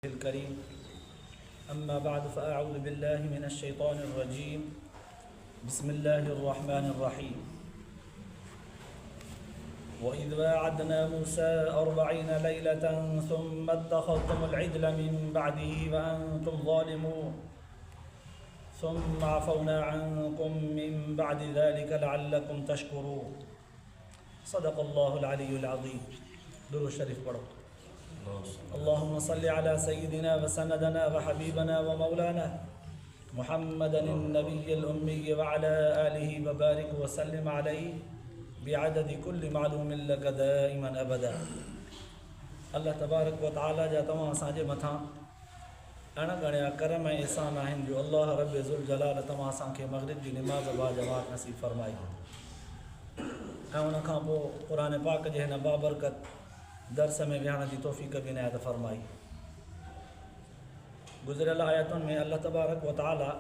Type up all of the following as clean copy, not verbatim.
الكريم أما بعد فأعوذ بالله من الشيطان الرجيم بسم الله الرحمن الرحيم وإذ واعدنا موسى 40 ليلة ثم اتخذتم العجل من بعده وأنتم ظالمون ثم عفونا عنكم من بعد ذلك لعلكم تشكرون صدق الله العلي العظيم. درود शरीफ पढ़ो. اللهم صل على سيدنا وسندنا وحبيبنا ومولانا محمدا النبي الأمي وعلى آله وبارك وسلم عليه بعدد كل معلوم لك دائما أبدا. अल्लाह तबारक व तआला जा तव्हां असांजे मथां अणगणिया करम ऐं एहसान आहिनि जो अल्लाह रब ज़ुल जलाल तव्हां असांखे मग़रिब जी निमाज़ बाजमात नसीब फरमाई ऐं उन खां पोइ क़ुरान पाक जे हिन बाबरकत दर्स में विहण जी तौफ़ीक़ बि इनायत फरमाई. गुज़िरियल आयतुनि में अल्लाह तबारक व तआला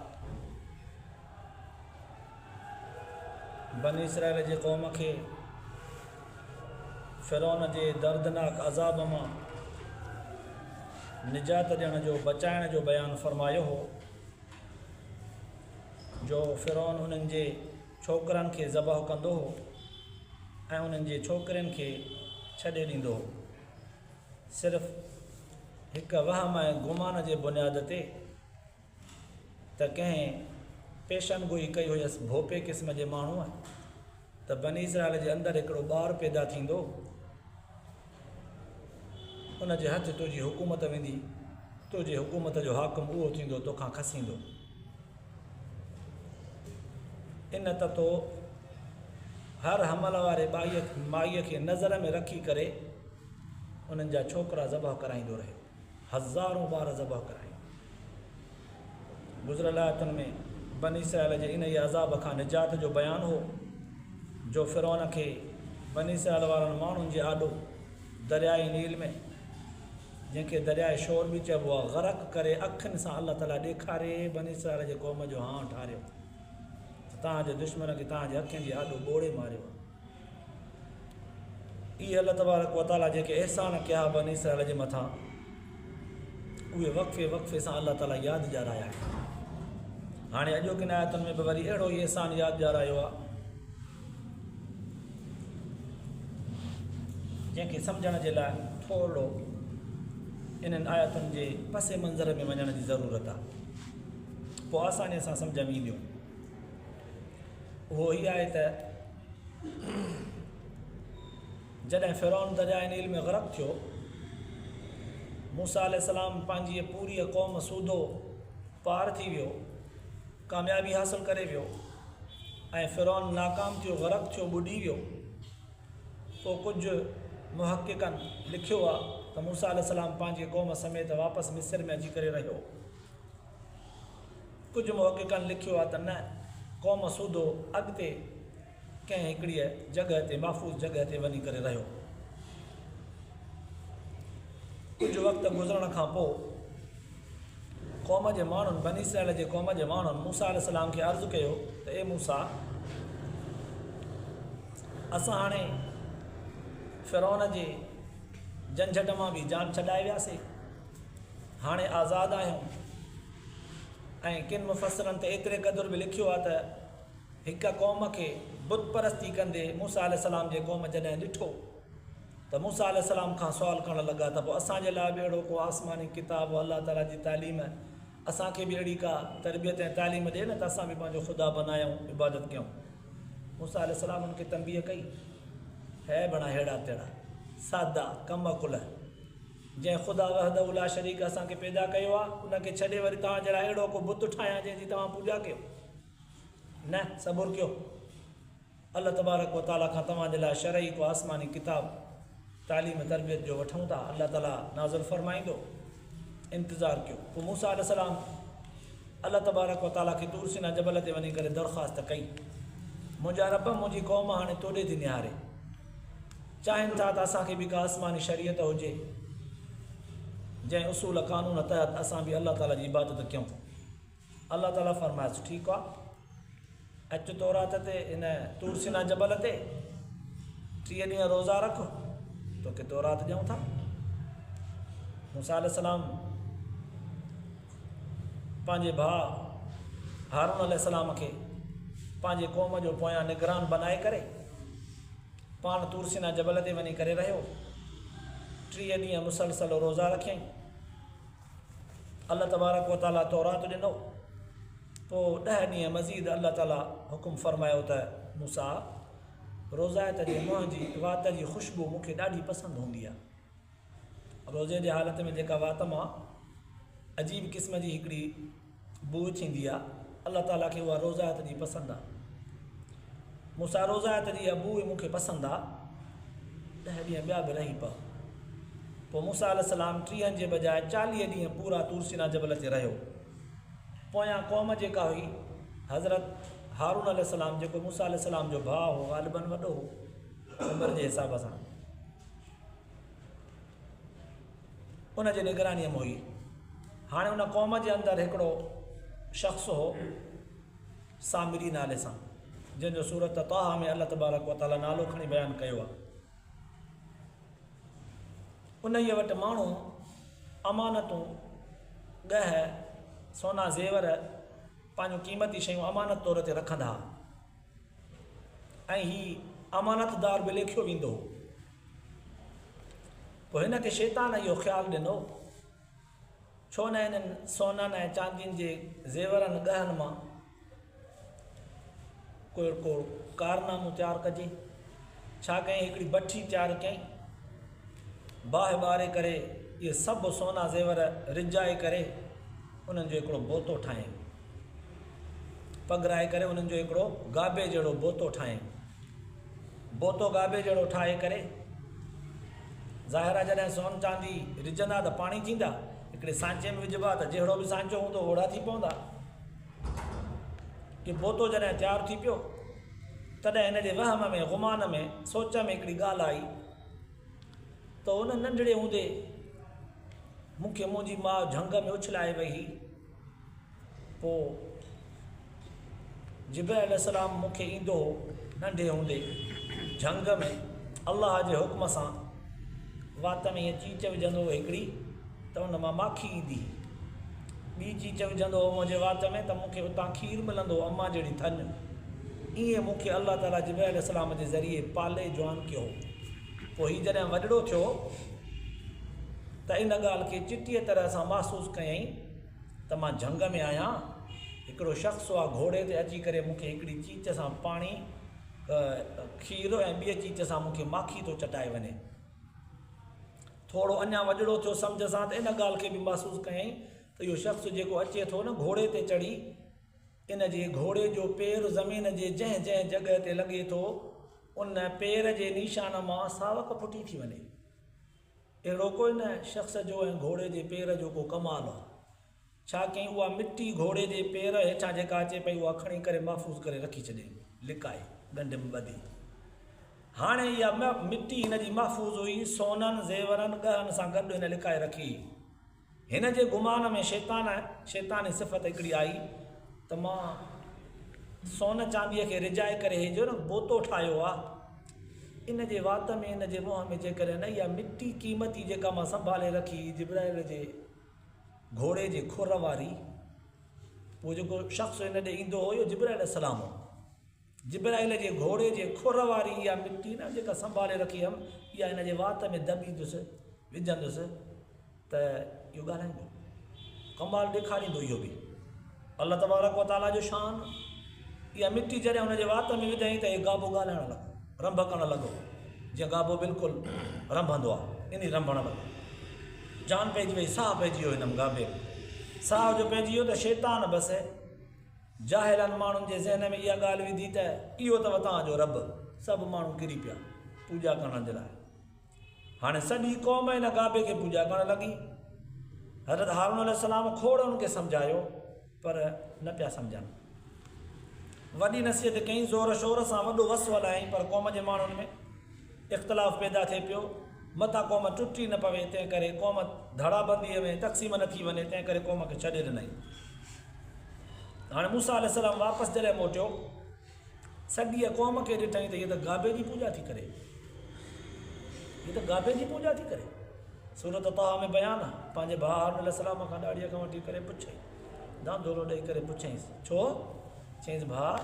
बनी इसराइल जे क़ौम खे फ़िरौन जे दर्दनाक अज़ाब मां निजात ॾियण जो बचाइण जो बयानु फरमायो हो जो फ़िरौन उन्हनि जे छोकिरनि खे ज़बह कंदो हो ऐं उन्हनि जे छोकिरियुनि खे छॾे ॾींदो हो सिर्फ़ हिकु वहम ऐं गुमान जे बुनियाद ते त कंहिं पेशन गोई कई हुयसि भोपे क़िस्म जे माण्हूअ त बनी इसराइल जे अंदरि हिकिड़ो ॿारु पैदा थींदो उन जे हथ तुंहिंजी हुकूमत वेंदी तुंहिंजी हुकूमत जो हाकिम उहो थींदो तोखां खसींदो इन त तो हर हमल वारे माईअ खे नज़र में रखी करे उन्हनि जा छोकिरा ज़बह कराईंदो रहियो. हज़ारों ॿार ज़बह कराईंदो. गुज़िरियल आयतुनि में बनी इसराइल जे इन ई अज़ाब खां निजात जो बयानु हो जो फ़िरौन खे बनी इसराइल वारनि माण्हुनि जे आॾो दरियाए नील में जंहिंखे दरियाए शोर बि चइबो आहे ग़रक़ करे अखियुनि सां अल्लाह ताला ॾेखारे बनी इसराइल जे क़ौम जो हां ठारियो तव्हांजे दुश्मन खे तव्हांजे अखियुनि जे आॾो ॿोड़े मारियो. इहे अल्लाह तबारक व तआला जेके अहसान कया बनी इसराइल जे मथां उहे वक़फ़े वक़फ़े सां अल्लाह ताला यादि ॾियाराया आहिनि. हाणे अॼोकिन आयतुनि में बि वरी अहिड़ो ई अहसान यादि ॾियारायो आहे जंहिंखे सम्झण जे लाइ थोरो इन्हनि आयतुनि जे पसे मंज़र में वञण जी ज़रूरत आहे पोइ आसानीअ सां सम्झ में ईंदियूं. उहो ई आहे त जॾहिं फ़िरौन दरियाए नील में ग़रक़ थियो मूसा अलैहिस्सलाम पंहिंजी पूरी क़ौम सूदो पार थी वियो कामयाबी हासिल करे वियो ऐं फ़िरौन नाकाम थियो ग़रक़ थियो ॿुॾी वियो. पोइ कुझु मुहक़िक़नि लिखियो आहे त मूसा अलैहिस्सलाम पंहिंजी क़ौम समेत वापसि मिस्र में अची करे रहियो. कुझु मुहक़िक़नि लिखियो आहे त न क़ौम सूदो अॻिते कंहिं हिकिड़ीअ जॻह ते महफ़ूज़ जॻह ते वञी करे रहियो. कुझु वक़्तु गुज़रण खां पोइ क़ौम जे माण्हुनि बनी इसराइल जे क़ौम जे माण्हुनि मूसा अलैहिस्सलाम खे अर्ज़ु कयो त ए मूसा असां हाणे फ़िरौन जे झंझट मां बि जान छॾाए वियासीं हाणे आज़ादु आहियूं. ऐं किन मुफ़सरनि ते एतिरे क़दुरु बि लिखियो आहे त हिकु क़ौम खे बुत परस्ती कंदे मूसा अलैहिस्सलाम जे क़ौम जॾहिं ॾिठो त मूसा अलैहिस्सलाम खां सुवालु करणु लॻा त पोइ असांजे लाइ बि अहिड़ो को आसमानी किताब अल्लाह ताला जी तालीम असांखे बि अहिड़ी का तरबियत ऐं तालीम ॾिए न त असां बि पंहिंजो ख़ुदा बनायूं इबादत कयूं. मूसा अलैहिस्सलाम उनखे तंबीह कई है बणा हेड़ा तेड़ा सादा कमकुल जंहिं ख़ुदा वहदहु ला शरीक असांखे पैदा कयो आहे उनखे छॾे वरी तव्हांजे लाइ अहिड़ो को बुत ठाहियां जंहिंजी तव्हां पूॼा कयो न सबुरु कयो. अल्लाह तबारक व तआला खां तव्हांजे लाइ शरई को आसमानी किताब तालीम तरबियत जो वठूं था अल्लाह ताला नाज़िल फरमाईंदो इंतज़ारु कयो. पोइ मूसा अलैहिस्सलाम अल्लाह तबारक व तआला खे तूर सीना जबल ते वञी करे दरख़्वास्त कई मुंहिंजा रब मुंहिंजी क़ौम हाणे तोॾे थी निहारे चाहिनि था त असांखे बि का आसमानी शरीयत हुजे जंहिं उसूल क़ानून तहत असां बि अल्लाह ताला जी इबादत कयूं. अल्लाह ताला फरमायसि ठीकु आहे अचु तौरात ते इन तूर सीना जबल ते 3 ॾींहं रोज़ा रख तोखे तौरात ॾियूं था. मूसा अलैहिस्सलाम पंहिंजे भाउ हारून अलैहिस्सलाम खे पंहिंजे क़ौम जो पोयां निगरान बनाए करे पाण तूर सीना जबल ते वञी करे रहियो। 30 ॾींहं मुसलसल रोज़ा रखियईं। अल्लाह तबारक व तआला तौरात ॾिनो। पोइ 10 ॾींहं मज़ीद अल्लाह ताला हुकुम फरमायो त मूसा रोज़ायत जे मुंहं जी वात जी ख़ुशबू मूंखे ॾाढी पसंदि हूंदी आहे। रोज़े जे हालत में जेका वात मां अजीब क़िस्म जी हिकिड़ी बू थींदी आहे, अल्लाह ताला खे उहा रोज़ायत जी पसंदि आहे। मूसा रोज़ायत जी इहा बू मूंखे पसंदि आहे। 10 ॾींहं ॿिया बि रही पिया। पोइ मूसा अलैहिस्सलाम 30 जे बजाए 40 ॾींहं पूरा तूर सीना जबल ते रहियो। पोयां क़ौम जेका हुई हज़रत हारून अलैहिस्सलाम जेको मूसा अलैहिस्सलाम जो भाउ हो, ग़ालिबन वॾो हो उमिरि जे हिसाब सां, उन जे निगरानीअ में हुई। हाणे उन क़ौम जे अंदरि हिकिड़ो शख़्स हो सामिरी नाले सां, जंहिंजो सूरत ताहा में अल्लाह तबारक व तआला नालो खणी बयानु कयो आहे। उन वटि माण्हू अमानतूं ॻह सोना ज़ेवर पंहिंजूं क़ीमती शयूं अमानत तौर ते रखंदा ऐं हीउ अमानतदार बि लेखियो वेंदो हो। पोइ हिनखे शैतान इहो ख़्यालु ॾिनो, छो न हिननि सोननि ऐं चांदियुनि जे ज़ेवरनि ॻहनि मां को कारनामो तयारु कजे। छा कयईं, हिकिड़ी भठी तयारु कयईं, बाहि ॿारे करे इहे सभु सोना ज़ेवर रिझाए करे उन्हनि जो हिकिड़ो बोतो ठाहियईं, पगराए करे उन्हनि जो हिकिड़ो गाबे जहिड़ो बोतो ठाहियईं। बोतो गाबे जहिड़ो ठाहे करे ज़ाहिर आहे जॾहिं सोन चांदी रिझंदा त पाणी थींदा, हिकिड़े सांचे में विझिबा त जहिड़ो बि सांचो हूंदो ओड़ा थी पवंदा। कि बोतो जॾहिं तयारु थी पियो तॾहिं हिन जे वहम में गुमान में सोच में हिकिड़ी ॻाल्हि आई त उन नंढड़े हूंदे मूंखे मुंहिंजी माउ झंग में उछलाए वई हुई। पोइ जिब्राइल अलैहिस्सलाम मूंखे ईंदो हो नंढे हूंदे झंग में, अल्लाह जे हुक्म सां वात में हीअं चीच विझंदो हो हिकिड़ी त उन मां माखी ईंदी, ॿी चीच विझंदो हो मुंहिंजे वात में त मूंखे उतां खीर मिलंदो हो अम्मा जहिड़ी थन। ईअं मूंखे अल्लाह ताला जिब्राइल अलैहिस्सलाम जे ज़रिए पाले जवान कयो। पोइ हीउ जॾहिं वॾड़ो थियो त इन ॻाल्हि खे चिटीअ तरह सां महसूसु कयईं त मां झंग में आहियां, हिकिड़ो शख़्स आहे घोड़े ते अची करे मूंखे हिकिड़ी चीच सां पाणी खीर ऐं ॿिए चीच सां मूंखे माखी थो चटाए वञे। थोरो अञा वॾड़ो थियो सम्झ सां त इन ॻाल्हि खे बि महसूसु कयईं त इहो शख़्स जेको अचे थो न घोड़े ते चढ़ी, इन जे घोड़े जो पेर ज़मीन जे जंहिं जंहिं जॻह ते लॻे थो उन पेर जे निशान मां सावक फुटी थी वञे। अहिड़ो कोई न शख़्स जो ऐं घोड़े जे पेर जो को कमाल आहे। छा कयईं, उहा मिटी घोड़े जे पेर हेठां जेका अचे पई उहा खणी करे महफ़ूज़ करे रखी छॾियईं, लिकाए ॻंढ में ॿधी। हाणे इहा मिटी हिन जी महफ़ूज़ हुई सोननि ज़ेवरनि ॻहनि सां गॾु हिन लिकाए रखी। हिन जे गुमान में शैतानी सिफ़त हिकिड़ी आई त मां सोन चांदीअ खे रिझाए करे हे जो न बोतो ठाहियो आहे, इन जे वात में इन जे मुंहं में जेकॾहिं न इहा मिटी क़ीमती जेका मां संभाले रखी जिब्राइल जे घोड़े जे खुर वारी, उहो जेको शख़्स हिन ॾे ईंदो हो इहो जिब्राइल अलैहिस्सलाम हो। जिब्राइल जे घोड़े जे खुर वारी इहा मिटी न जेका संभाले रखी हुअमि, इहा हिन जे वात में दॿींदुसि विझंदुसि त इहो ॻाल्हाईंदो, कमाल ॾेखारींदो। इहो बि अल्लाह तबारक व तआला जो शान। इहा मिटी जॾहिं हुन जे वात में विझई त इहे गाबो ॻाल्हाइणु लॻो, रंभ करणु लॻो, जीअं गाबो बिल्कुलु रंभंदो आहे, इन रंभणु लॻो। जान पइजी वई, साहु पइजी वियो हिन गाबे में। साहु जो पइजी वियो त शैतान बसि जाहिलनि माण्हुनि जे ज़हन में इहा ॻाल्हि विधी त इहो अथव तव्हांजो रब। सभु माण्हू किरी पिया पूॼा करण जे लाइ। हाणे सॼी क़ौम हिन गाबे खे पूॼा करणु लॻी। हज़रत हारून अलैहिस्सलाम खोड़ उनखे सम्झायो पर न पिया सम्झनि। वॾी नसीहत कई, ज़ोर शोर सां वॾो वस हलायईं, पर क़ौम जे माण्हुनि में इख़्तिलाफ़ पैदा थिए पियो। मथां क़ौम टुटी न पवे, तंहिं करे क़ौम धड़ाबंदीअ में तक़सीम न थी वञे, तंहिं करे क़ौम खे छॾे ॾिनई। हाणे मूसा अलैहिस्सलाम वापसि जॾहिं मोटियो, सॼी क़ौम खे ॾिठई त हीअ त गाबे जी पूॼा थी करे, हीअ त गाबे जी पूॼा थी करे। सूरत ताहा में बयानु आहे, पंहिंजे भाउ हारून अलैहिस्सलाम खां ॾाड़ीअ खां वठी करे पुछई दांदोलो ॾेई करे पुछईंसि छो? चईंसि भाउ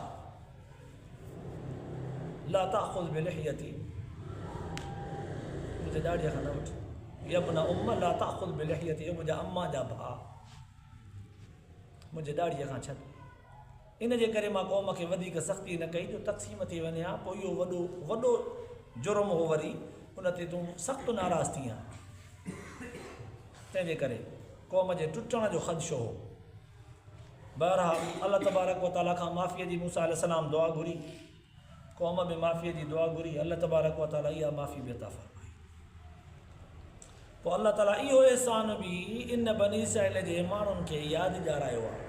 ला ताख़ुज़ बिलिहियती, मुंहिंजे ॾाड़ीअ खां न वठ। यब्न उम्म ला ताख़ुज़ बिलिहियती, मुंहिंजा अम्मा जा भाउ, मुंहिंजे ॾाड़ीअ खां छॾ। इन जे करे मां क़ौम खे वधीक सख़्ती न कई जो तक़सीम थी वञे हा, पोइ इहो वॾो जुर्म हो, वरी उन ते तूं सख़्तु नाराज़ थी आहे। तंहिंजे करे क़ौम जे टुटण जो ख़दशो हो। बहरहाल अल्लाह तबारक व तआला खां माफ़ीअ जी मूसा अलैहिस्सलाम दुआ घुरी, क़ौम में माफ़ीअ जी दुआ घुरी, अल्लाह तबारक व तआला इहा माफ़ी बि अता फ़रमाई। पोइ अल्लाह ताला इहो एहसान बि इन बनी इसराइल जे माण्हुनि खे यादि ॾियारायो आहे।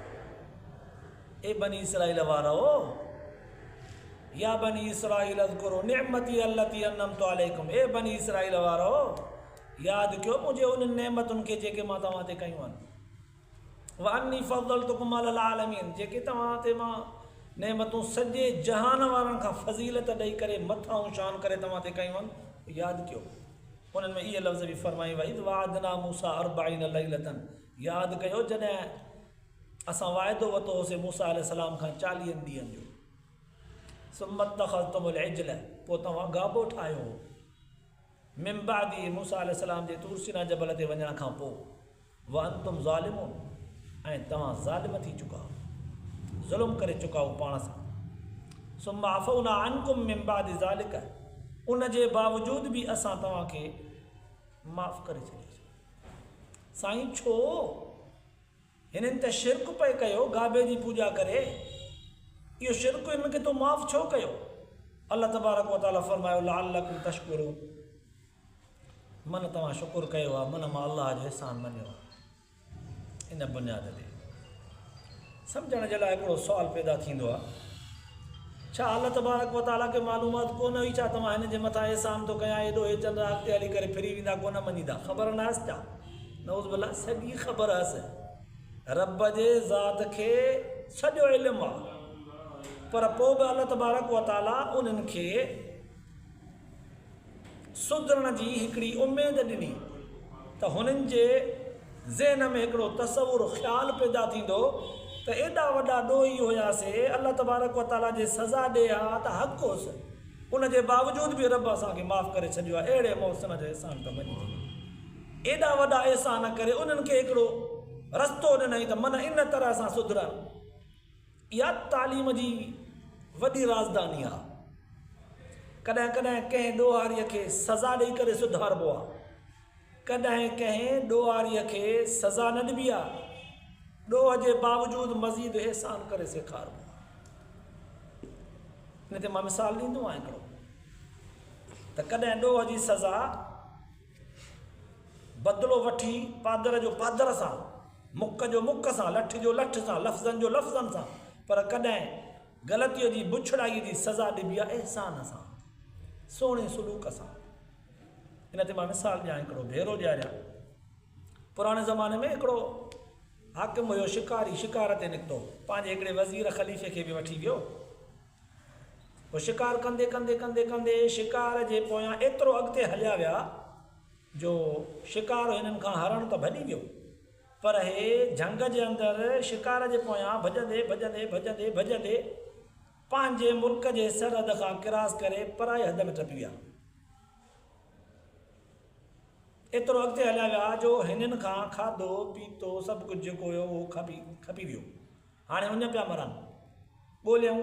ए बनी इसराइल वारो, या बनी इसराइल अज़कुरू निअमती अल्लती अनअमतु अलैकुम, ए बनी इसराइल वारो यादि कयो मुंहिंजे उन नेमतुनि खे जेके मां तव्हां ते कयूं आहिनि। व अन्नी फ़ज़लतुकुम अलल आलमीन, जेके तव्हां ते मां नेमतूं सॼे जहान वारनि खां फज़ीलत ॾेई करे मथां शान करे तव्हां ते कयूं आहिनि, यादि कयो। उन्हनि में इहे लफ़्ज़ बि फरमाई वई वादना मूसा अर्बाईन लैलतन, यादि कयो जॾहिं असां वाइदो वरितो होसीं मूसा अलैहिस्सलाम खां 40 ॾींहंनि जो। सुम्म इत्तख़ज़्तुमुल इज्ल, पोइ तव्हां गाबो ठाहियो हो। मिन बादी, मूसा अलैहिस्सलाम जे तूर सीना जबल ते वञण खां पोइ। व अंतुम ज़ालिमून, ऐं तव्हां ज़ालिम थी चुका हो, ज़ुल्म करे चुका हो पाण सां। सुम्म अफ़ौना अन्कुम मिन बादी ज़ालिक, उन जे बावजूदि बि असां तव्हांखे माफ़ करे छॾियोसीं। साईं छो? हिननि त शिरक पए कयो, गाबे जी पूॼा करे, इहो शिरक हिननि खे तो माफ़ छो कयो? अल्लाह तबारक व तआला फरमायो लअल्लकुम तशकुरून, मन तव्हां शुकुर कयो आहे, मन मां अल्लाह जो एहसान मञियो आहे। इन बुनियाद ते सम्झण जे लाइ हिकिड़ो सुवालु पैदा थींदो आहे, छा अल्लाह तबारक व तआला खे मालूमात कोन हुई छा तव्हां हिन जे मथां एहसान थो कयां, एॾो हे चंड अॻिते हली करे फिरी वेंदा, कोन मञींदा? ख़बर न हुअसि छा? नऊज़ बिल्लाह, सॼी ख़बर हुअसि। रब जे ज़ात खे सॼो इल्मु आहे, पर पोइ बि अल्लाह तबारक व तआला उन्हनि खे सुधरण जी हिकिड़ी उमेद ॾिनी, त हुननि जे ज़हन में हिकिड़ो तसवुर ख़्यालु पैदा थींदो त एॾा वॾा ॾोही हुयासीं, अल्लाह तबारक व तआला जे सज़ा ॾे हा त हक़ हुअसि, उन जे बावजूदि बि रब असांखे माफ़ करे छॾियो आहे। अहिड़े मौसम जो एहसान त मञी, एॾा वॾा एहसान करे उन्हनि खे हिकिड़ो रस्तो ॾिनई त मन इन तरह सां सुधरनि। इहा तालीम जी वॾी राजधानी आहे। कॾहिं कॾहिं कंहिं ॾोहारीअ खे सज़ा ॾेई करे सुधारबो आहे, कॾहिं कंहिं ॾोहारीअ खे सज़ा न ॾिबी आहे, ॾोह जे बावजूदि मज़ीद एहसान करे सेखारिबो आहे। हिन ते मां मिसाल ॾींदो आहियां हिकिड़ो, त कॾहिं ॾोह जी सज़ा बदिलो वठी पादर जो पादर सां, मुक जो मुक सां, लठ जो लठ सां, लफ़्ज़नि जो लफ़्ज़नि सां, पर कॾहिं ग़लतीअ जी बुछड़ाईअ जी सज़ा ॾिबी आहे एहसान सां, सोणे सलूक सां। हिन ते मां मिसाल ॾियां, हिकिड़ो भेरो ॾियारियां। पुराणे ज़माने में हिकिड़ो हाकिम हुयो, शिकारी, शिकार ते निकितो, पंहिंजे हिकिड़े वज़ीर ख़लीफ़े खे बि वठी वियो। पोइ शिकार कंदे कंदे कंदे कंदे शिकार जे पोयां एतिरो अॻिते हलिया विया जो शिकार हिननि खां हरण त भॼी वियो, पर हे झंग जे अंदरि शिकार जे पोयां भॼंदे भॼंदे भॼंदे भॼंदे पंहिंजे मुल्क जे सरहद खां क्रॉस करे पराए हद में टपी विया। एतिरो अॻिते हलिया विया जो हिननि खां खाधो पीतो सभु कुझु जेको हुयो उहो खपी वियो। हाणे उन पिया मरनि, ॻोल्हियूं,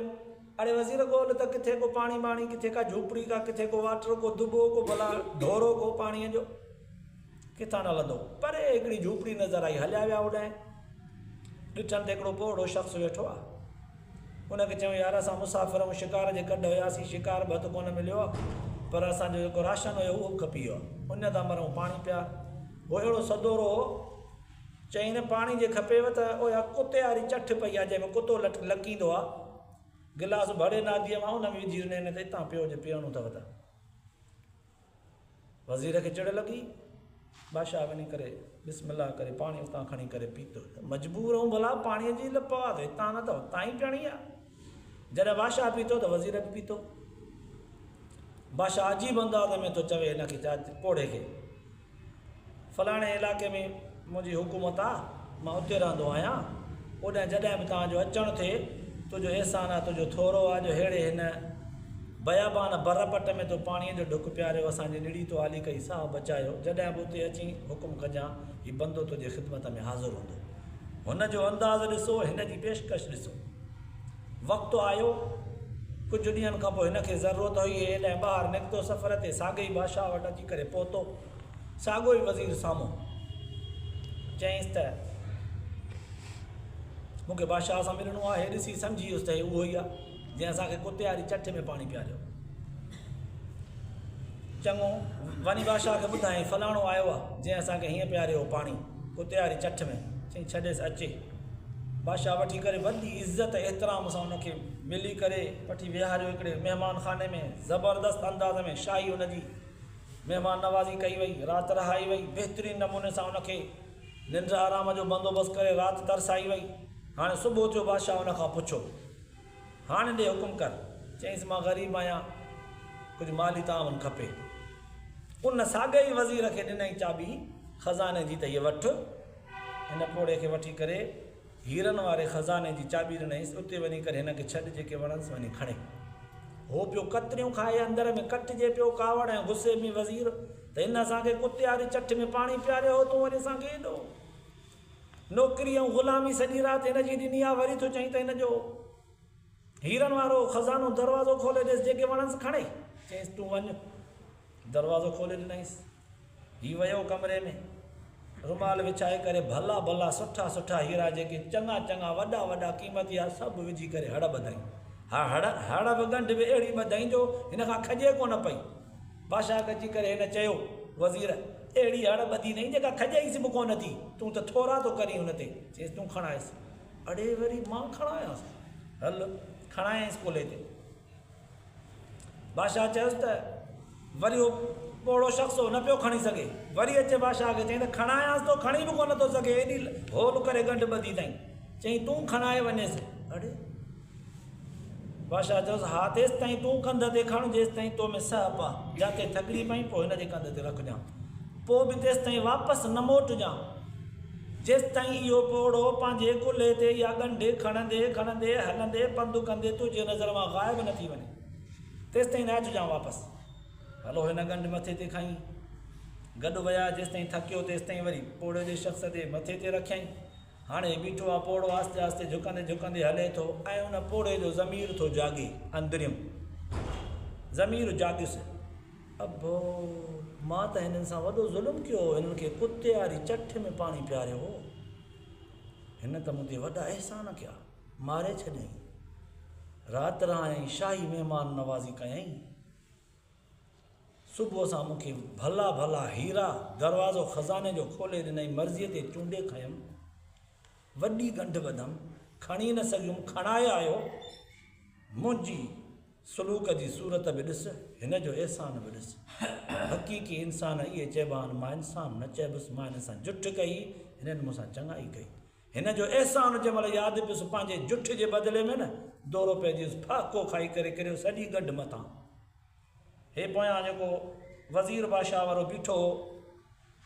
अड़े वज़ीर ॻोल्ह त किथे को पाणी वाणी, किथे का झोपड़ी का, किथे को वाटर को दुबो को भला ढोरो को पाणीअ जो, किथां न लधो। परे हिकिड़ी झोपड़ी नज़र आई, हलिया विया होॾांहुं, ॾिठनि त हिकिड़ो पोड़ो शख़्स वेठो आहे। उनखे चयूं यार असां मुसाफ़िर ऐं शिकार जे कॾ हुयासीं, शिकार भत कोन मिलियो आहे, पर असांजो जेको राशन हुयो उहो खपी वियो आहे, उन था मरूं, पाणी पिया। उहो अहिड़ो सदोरो हो, चईं न पाणी जे खपेव त उहा कुते वारी चठ पई आहे जंहिंमें कुतो लकींदो आहे, गिलास भरे नादीअ मां उन में विझी ॾिने त हितां पियो जे पीअणो अथव त। वज़ीर खे चिड़ लॻी, बादशाह वञी करे बिस्मिल्लाह करे पाणी उतां खणी करे पीतो। मजबूर हूं भला, पाणीअ जी लप आहे त हितां न अथव, तां ई पीअणी आहे। जॾहिं बादशाह पीतो त वज़ीर बि पीतो। बादशाह अजीब अंदाज़ में थो चवे हिनखे, पोड़े खे, फलाणे इलाइक़े में मुंहिंजी हुकूमत आहे, मां उते रहंदो आहियां, ओॾां जॾहिं बि तव्हांजो अचणु थिए तुंहिंजो एहसान आहे, तुंहिंजो थोरो आहे जो अहिड़े हिन बयाबान बरपट में तो पाणीअ जो डुक पियारियो, असांजी निड़ी तो आली कई, साह बचायो। जॾहिं बि उते अची हुकुम कजां, हीउ बंदो तुंहिंजे ख़िदमत में हाज़िर हूंदो। हुन जो अंदाज़ ॾिसो, हिन जी पेशकश ॾिसो। वक़्तु आयो, कुझु ॾींहंनि खां पोइ हिनखे ज़रूरत हुई, हेॾां ॿाहिरि निकितो सफ़र ते, साॻे ई बादशाह वटि अची करे पहुतो। साॻियो ई वज़ीर साम्हूं चयईंसि त मूंखे बादशाह सां मिलणो आहे। हे ॾिसी सम्झी वियुसि त हे उहो ई आहे जंहिं असांखे कुते वारी चट में पाणी पियारियो। चङो, वञी बादशाह खे ॿुधाईं फलाणो आयो आहे जंहिं असांखे हीअं पियारियो पाणी कुते वारी चट में। चई छॾेसि अचे। बादशाह वठी करे वॾी इज़त एतिराम सां हुनखे मिली करे वठी विहारियो हिकिड़े महिमान खाने में। ज़बरदस्त अंदाज़ में शाही हुनजी महिमान नवाज़ी कई वई, राति रहाई वई, बहितरीनु नमूने सां हुनखे निंड आराम जो बंदोबस्तु करे राति तरसाई वई। हाणे सुबुह थियो, बादशाह हुन खां पुछो हाणे ॾे हुकुम कर। चईंसि मां ग़रीब आहियां, कुझु माली तावन खपे। उन साॻे ई वज़ीर खे ॾिनई चाबी ख़ज़ाने जी, त हीअ वठि। हिन पोड़े खे वठी करे हीरनि वारे ख़ज़ाने जी चाबी ॾिनईसि, उते वञी करे हिनखे छॾ, जेके वणंसि वञी खणे। हो पियो कतरियूं खाए, अंदर में कटिजे पियो कावड़ ऐं गुस्से में वज़ीर त हिन असांखे कुते वारी चट में पाणी पियारियो हो, तूं वरी असांखे हेॾो नौकिरी ऐं ग़ुलामी सॼी राति हिनजी ॾिनी आहे। वरी थो चई त हिन जो हीरनि वारो ख़ज़ानो दरवाज़ो खोले ॾिस, जेके वणंसि खणे। चईंसि तूं वञ। दरवाज़ो खोले ॾिनईसि। हीउ वियो कमरे में, रुमाल विछाए करे भला भला सुठा सुठा हीरा जेके चङा चङा वॾा वॾा क़ीमती आहे सभु विझी करे हड़ ॿधाई। हा हड़ बि गंढ बि अहिड़ी ॿधाई जो हिन खां खजे कोन पई। बादशाह अची करे हिन चयो वज़ीर अहिड़ी हड़ ॿधी अथई जेका खजेईसि बि कोन थी, तूं त थोरा थो करी हुन ते। चईसि तूं खणायसि। अड़े वरी मां खणायांसि, हल खणायसि कोले ते। बादशाह चयोसि त वरी उहो पोड़ो शख़्स न पियो खणी सघे। वरी अचे बादशाह खे चई त खणायांसि तो, खणी बि कोन थो सघे, एॾी होल करे गंढ ॿधी अथई। चई तूं खणाए वञेसि। अड़े बादशाह चयोसि हा तेसि ताईं तूं कंध ते खण, जेसि ताईं तो में सहप आहे, जिते थकिड़ी पई पोइ हिन जे कंध ते रखजांइ, पोइ बि तेसि ताईं वापसि न मोटिजांइ, जेसि ताईं इहो पोड़ो पंहिंजे कुल्हे ते या ॻंढे खणंदे खणंदे हलंदे पंधु कंदे तुंहिंजे नज़र मां ग़ाइबु न थी वञे, तेसि ताईं न अचिजांइ वापसि। हलो हिन ॻंढ मथे ते खईं, गॾु विया, जेसि ताईं थकियो तेसि ताईं वरी पोड़े जे शख़्स ते मथे ते रखियईं। हाणे बीठो आहे पोड़ो, आस्ते आस्ते झुकंदे झुकंदे हले थो ऐं उन पोड़े जो ज़मीर थो जाॻे, अंदरियूं ज़मीर जाॻियुसि। अबो मां त हिननि सां वॾो ज़ुल्म कयो, हिननि खे कुते वारी चठ में पाणी पियारियो हो, हिन त मूं ते वॾा अहसान कया, मारे छॾियईं, राति रहायईं, शाही महिमान नवाज़ी कयईं, सुबुह सां मूंखे भला भला हीरा दरवाज़ो ख़ज़ाने जो खोले ॾिनई, मर्ज़ीअ ते चूंडे खयमि, वॾी गंढ ॿधमि, खणी न सघियुमि, खणाए आयो। मुंहिंजी सलूक जी सूरत बि ॾिस, हिन जो अहसान बि ॾिस। हक़ीक़ी इंसान इहे चइबा आहिनि, मां इंसान न चइबुसि, मां हिन सां जुठ कई, हिननि मूंसां चङाई कई। हिन जो अहसान जंहिं महिल यादि पियुसि, पंहिंजे जुठ जे बदिले में न दौरो पइजियुसि, फाको खाई करे किरियो सॼी गंढ मथां। हे पोयां जेको वज़ीर बादशाह वारो बीठो हो,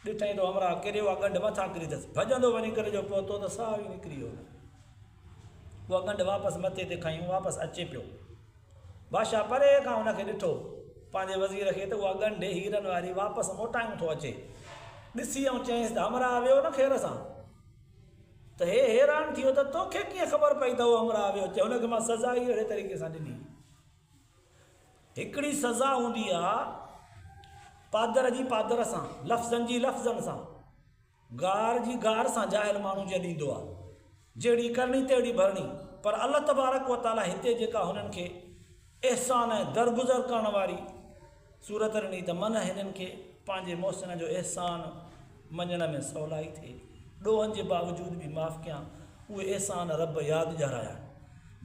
ॾिठई तो हमरा किरियो आहे, ॻंढ मथां किरी अथसि, भॼंदो वञी करे जो पहुतो त साह ई निकिरी वियो। उहा ॻंढ वापसि मथे ते खयूं, वापसि अचे पियो। बादशाह परे खां हुनखे ॾिठो पंहिंजे वज़ीर खे, त उहा ॻंढ हीरनि वारी वापसि मोटायूं थो अचे। ॾिसी ऐं चयईंसि त हमरा वियो न ख़ैर सां, त हे हैरान थी वियो त तोखे कीअं ख़बर पई त उहो हमरा वियो। चए हुनखे मां सज़ा ई अहिड़े तरीक़े सां ॾिनी। हिकिड़ी सज़ा हूंदी आहे पादर जी पादर सां, लफ़्ज़नि जी लफ़्ज़नि सां, गार जी गार सां जाहिल माण्हू जे ॾींदो आहे, जहिड़ी करणी तहिड़ी भरणी। पर अल्लाह तबारक व ताला हिते जेका हुननि खे अहसान ऐं दरगुज़र करण वारी सूरत ॾिनी, त मन हिननि खे पंहिंजे मोहसिन जो अहसान मञण में सवलाई थिए, ॾोहनि जे बावजूद बि माफ़ु कयां, उहे अहसान रब यादि ॼाराया।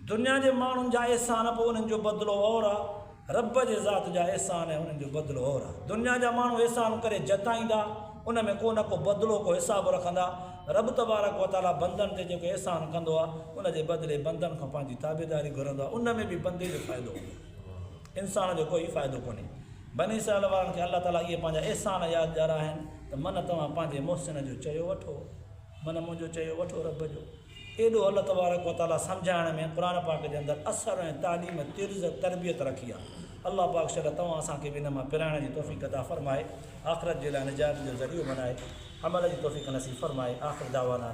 दुनिया जे माण्हुनि जा अहसान पोइ उन्हनि जो बदिलो और आहे, रब जे ज़ात जा अहसान ऐं उन्हनि जो बदिलो और आहे। दुनिया जा माण्हू अहसान करे जताईंदा, उन में को न को बदिलो को हिसाब रखंदा। रब तबारक व ताला बंदनि ते जेको अहसान कंदो आहे, उन जे बदिले बंदनि खां पंहिंजी ताबेदारी घुरंदो आहे, उन में बि बंदे जो फ़ाइदो, इंसान जो कोई फ़ाइदो कोन्हे। बनी इसराईल वारनि खे अल्लाह ताला इहे पंहिंजा अहसान यादि ॾियारा आहिनि, त मन तव्हां पंहिंजे मोहसिन जो चयो वठो, मन मुंहिंजो चयो वठो रब जो, एॾो अल्लाह तबारक व तआला सम्झाइण में क़ुर पाक जे अंदरि असर ऐं तालीम तिर्ज़ तरबियत रखी आहे। अल्लाह पाक शल तव्हां असांखे बि इन मां पिराइण जी तौफ़ीक़ अता फ़रमाए, आख़िरत जे लाइ निजात जो ज़रियो बनाए, अमल जी तौफ़ीक़ नसीब फ़रमाए। आख़िर दावाना